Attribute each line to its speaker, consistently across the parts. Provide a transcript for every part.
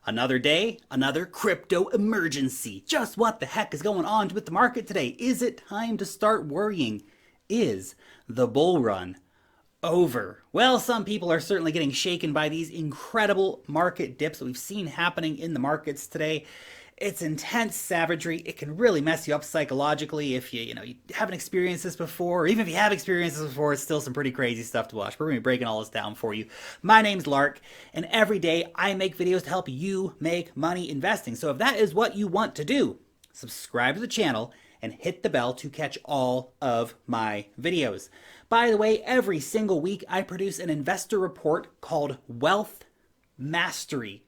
Speaker 1: Another day, another crypto emergency. Just what the heck is going on with the market today? Is it time to start worrying? Is the bull run over? Well, some people are certainly getting shaken by these incredible market dips that we've seen happening in the markets today. It's intense savagery. It can really mess you up psychologically if you haven't experienced this before, or even if you have experienced this before, it's still some pretty crazy stuff to watch. But we're going to be breaking all this down for you. My name's Lark, and every day I make videos to help you make money investing. So if that is what you want to do, subscribe to the channel and hit the bell to catch all of my videos. By the way, every single week I produce an investor report called Wealth Mastery.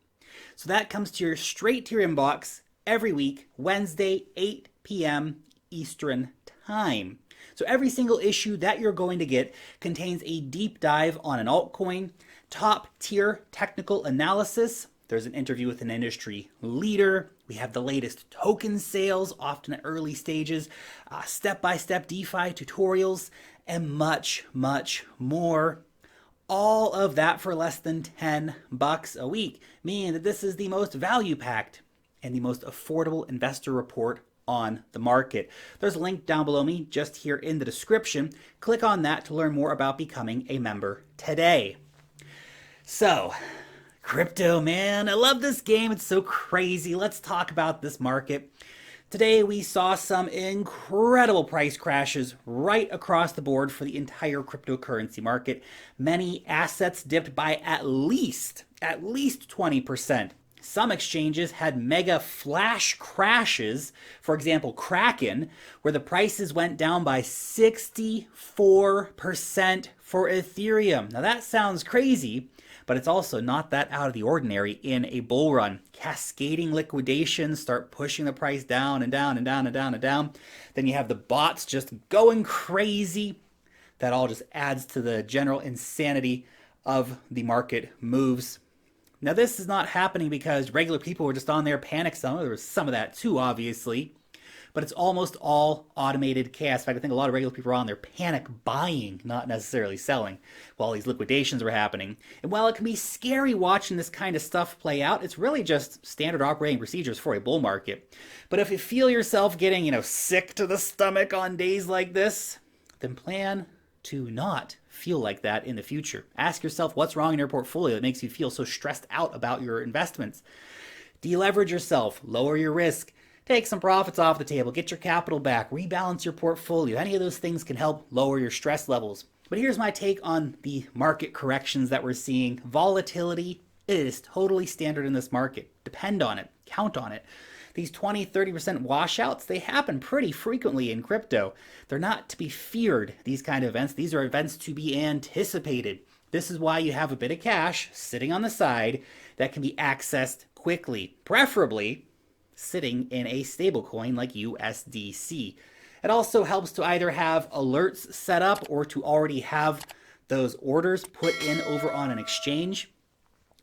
Speaker 1: So that comes straight to your inbox every week, Wednesday, 8 p.m. Eastern Time. So every single issue that you're going to get contains a deep dive on an altcoin, top tier technical analysis. There's an interview with an industry leader. We have the latest token sales, often at early stages, step-by-step DeFi tutorials, and much, much more. All of that for less than $10 a week, meaning that this is the most value-packed and the most affordable investor report on the market. There's a link down below me, just here in the description. Click on that to learn more about becoming a member today. So, crypto, man, I love this game. It's so crazy. Let's talk about this market. Today we saw some incredible price crashes right across the board for the entire cryptocurrency market. Many assets dipped by at least 20%. Some exchanges had mega flash crashes, for example, Kraken, where the prices went down by 64% for Ethereum. Now that sounds crazy, but it's also not that out of the ordinary in a bull run. Cascading liquidations start pushing the price down and down and down and down and down. Then you have the bots just going crazy. That all just adds to the general insanity of the market moves. Now this is not happening because regular people were just on there panic selling. There was some of that too, obviously. But it's almost all automated chaos. In fact, I think a lot of regular people are on there panic buying, not necessarily selling, while these liquidations were happening. And while it can be scary watching this kind of stuff play out, it's really just standard operating procedures for a bull market. But if you feel yourself getting, sick to the stomach on days like this, then plan to not feel like that in the future. Ask yourself what's wrong in your portfolio that makes you feel so stressed out about your investments. Deleverage yourself, lower your risk. Take some profits off the table, get your capital back, rebalance your portfolio. Any of those things can help lower your stress levels. But here's my take on the market corrections that we're seeing. Volatility is totally standard in this market. Depend on it, count on it. These 20-30% washouts, they happen pretty frequently in crypto. They're not to be feared, these kind of events. These are events to be anticipated. This is why you have a bit of cash sitting on the side that can be accessed quickly, preferably sitting in a stablecoin like USDC. It also helps to either have alerts set up or to already have those orders put in over on an exchange.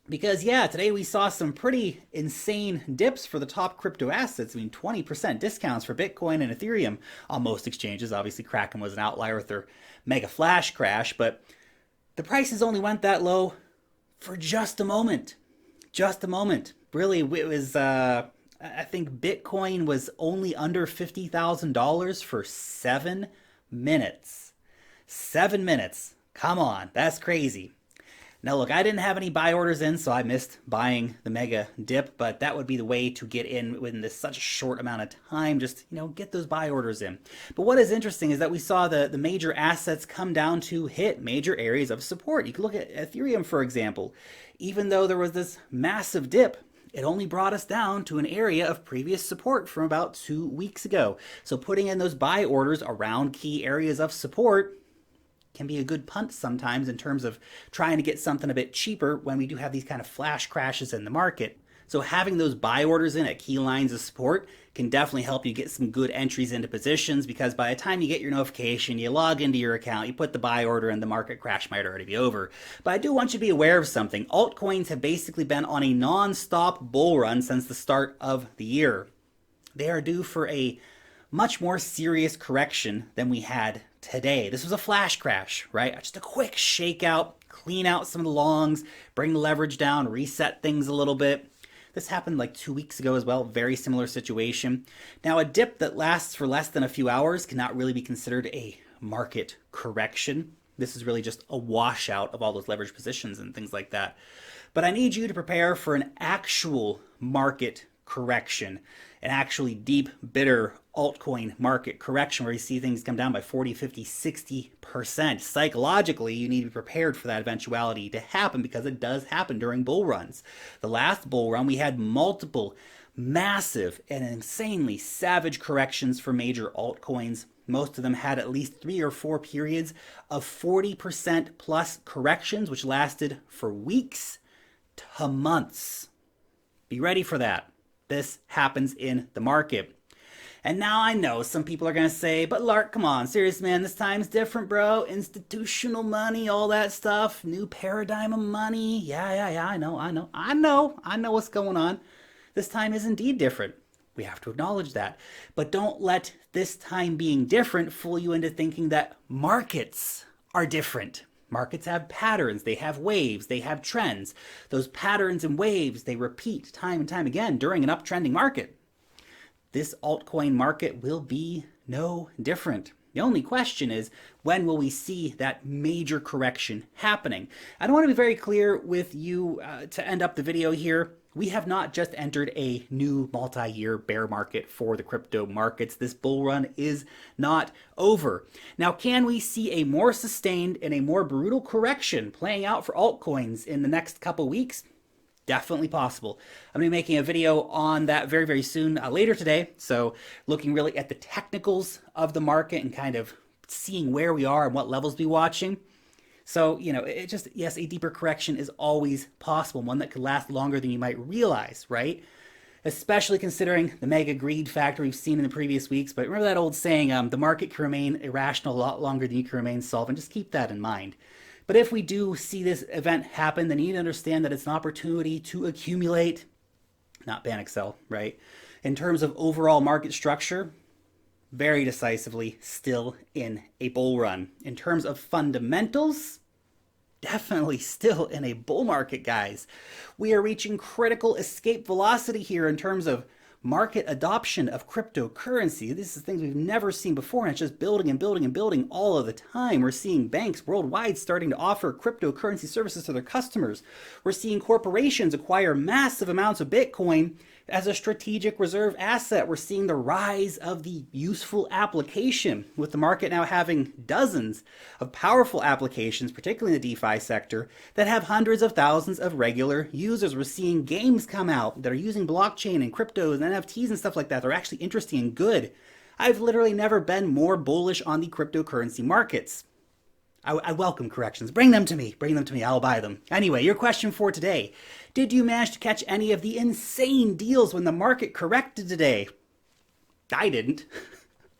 Speaker 1: Because yeah, today we saw some pretty insane dips for the top crypto assets. 20% discounts for Bitcoin and Ethereum on most exchanges. Obviously Kraken was an outlier with their mega flash crash, but the prices only went that low for just a moment. Just a moment. Really, it was I think Bitcoin was only under $50,000 for 7 minutes. 7 minutes. Come on, that's crazy. Now look, I didn't have any buy orders in, so I missed buying the mega dip, but that would be the way to get in within this such a short amount of time. Just, get those buy orders in. But what is interesting is that we saw the major assets come down to hit major areas of support. You can look at Ethereum, for example. Even though there was this massive dip, it only brought us down to an area of previous support from about 2 weeks ago. So putting in those buy orders around key areas of support can be a good punt sometimes in terms of trying to get something a bit cheaper when we do have these kind of flash crashes in the market. So having those buy orders in at key lines of support can definitely help you get some good entries into positions, because by the time you get your notification, you log into your account, you put the buy order in, the market crash might already be over. But I do want you to be aware of something. Altcoins have basically been on a non-stop bull run since the start of the year. They are due for a much more serious correction than we had today. This was a flash crash, right? Just a quick shakeout, clean out some of the longs, bring the leverage down, reset things a little bit. This happened like 2 weeks ago as well, very similar situation. Now, a dip that lasts for less than a few hours cannot really be considered a market correction. This is really just a washout of all those leveraged positions and things like that. But I need you to prepare for an actual market correction, an actually deep, bitter altcoin market correction where you see things come down by 40, 50, 60%. Psychologically, you need to be prepared for that eventuality to happen because it does happen during bull runs. The last bull run, we had multiple massive and insanely savage corrections for major altcoins. Most of them had at least 3 or 4 periods of 40% plus corrections, which lasted for weeks to months. Be ready for that. This happens in the market. And now I know some people are going to say, but Lark, come on, serious man, this time's different, bro. Institutional money, all that stuff, new paradigm of money. Yeah, I know what's going on. This time is indeed different. We have to acknowledge that. But don't let this time being different fool you into thinking that markets are different. Markets have patterns, they have waves, they have trends. Those patterns and waves, they repeat time and time again during an uptrending market. This altcoin market will be no different. The only question is, when will we see that major correction happening? I want to be very clear with you to end up the video here. We have not just entered a new multi-year bear market for the crypto markets. This bull run is not over. Now, can we see a more sustained and a more brutal correction playing out for altcoins in the next couple weeks? Definitely possible. I'm going to be making a video on that very, very soon, later today. So looking really at the technicals of the market and kind of seeing where we are and what levels we're watching. So, yes, a deeper correction is always possible, one that could last longer than you might realize, right? Especially considering the mega greed factor we've seen in the previous weeks. But remember that old saying, the market can remain irrational a lot longer than you can remain solvent. Just keep that in mind. But if we do see this event happen, then you need to understand that it's an opportunity to accumulate, not ban Excel, right? In terms of overall market structure, very decisively still in a bull run. In terms of fundamentals, definitely still in a bull market, guys. We are reaching critical escape velocity here in terms of market adoption of cryptocurrency. This is things we've never seen before, and it's just building and building and building all of the time. We're seeing banks worldwide starting to offer cryptocurrency services to their customers. We're seeing corporations acquire massive amounts of Bitcoin as a strategic reserve asset. We're seeing the rise of the useful application, with the market now having dozens of powerful applications, particularly in the DeFi sector, that have hundreds of thousands of regular users. We're seeing games come out that are using blockchain and cryptos and NFTs and stuff like that. They're actually interesting and good. I've literally never been more bullish on the cryptocurrency markets. I welcome corrections. Bring them to me. Bring them to me. I'll buy them. Anyway, your question for today. Did you manage to catch any of the insane deals when the market corrected today? I didn't.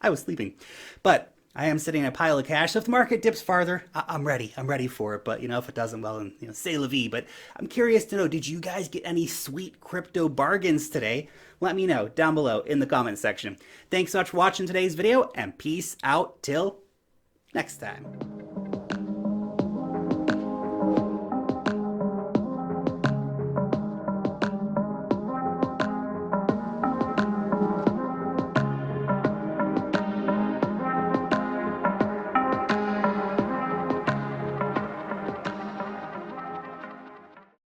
Speaker 1: I was sleeping. But I am sitting in a pile of cash. So if the market dips farther, I'm ready. I'm ready for it. But, if it doesn't, well, then, c'est la vie. But I'm curious to know, did you guys get any sweet crypto bargains today? Let me know down below in the comment section. Thanks so much for watching today's video, and peace out till next time.